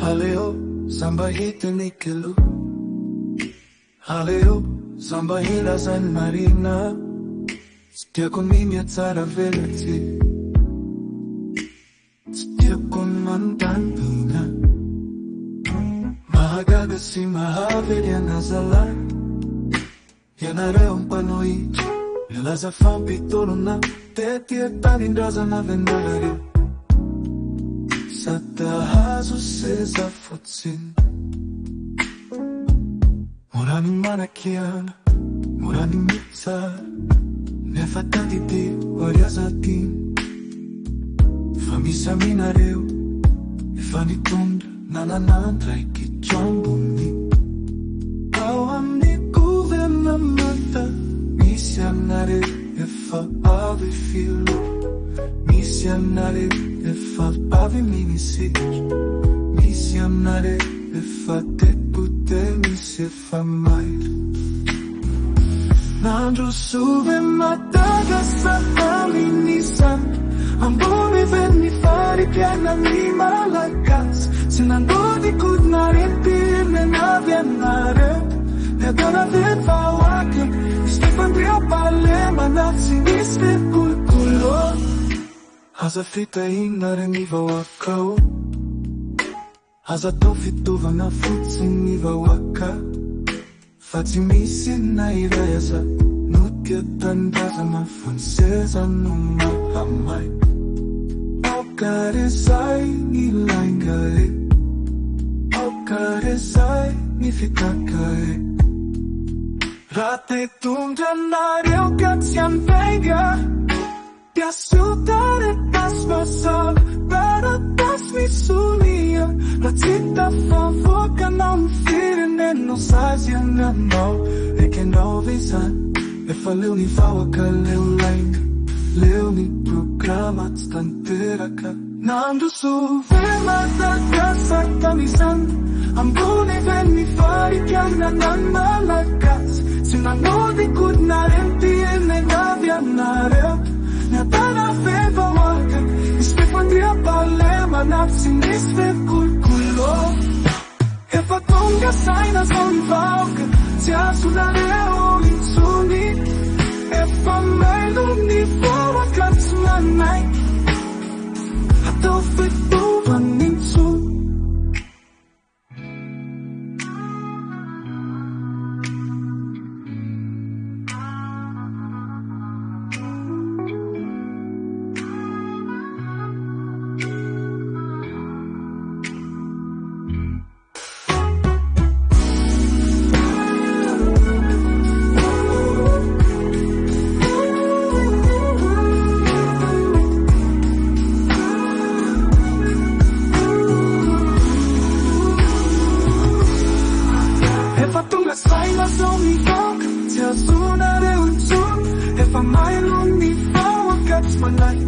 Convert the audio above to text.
Haleo samba hita ni kilo. Haleo samba hila San Marina. Stia con mimia tsara velati. Stia con mandandina. Mahagaga si mahavel ya nazala. Yanareong panoi. Ela za fampitolo na. Tetie tanindaza na venalari. Sa tahazo seza futsin. Muraning manakiana, muraning mitsa. Nefa tatiti, waria sa atin. Famisa minareu, ifanitunda, nananandra ikichambuni. Awamni kuvena mata, misianare, efa ave filo. Misianare, efa ave minisir. Misianare, efa te pute, misifa mair. Nandro suve mataga sa aminisan. Amboni veni fari piana ni malakas. Sinandodi kud na rimpir ne navianare. Ne dona vet vawake. Istefan bria palema nafsin isve kulkulo. Haza fita inare ni vawakao. Haza tofituva na futsin ni vawaka. Fati misi na ireza. Nutia tandaza na francesa numa hamai. Okare sai ni laingare. Okare sai ni fikakae. Rate tundra nare ocasian vega. Ti asciutare pasvasal. Para pas misunia. La città fa fuoca non firne. Non sai se andano. E che non vi sa. E fa leuni fawaka leu like. Leuni programat stanteraka. Nando su ferma da casa kamisan. Ambone veni fari chiamna nan malakas. Sinanodi kud na rempie ne navianare. Ne tana feva waka. Istefandria palema nafsin isve kulkulo. E fa tonga saina son vauka. Si asunareo insuni. E fa melu ni fora katsunanai. Hato fituva ninsu. Sai la somi fok, ti asuna de un sun. E fa mai lung ni fawa kats manai.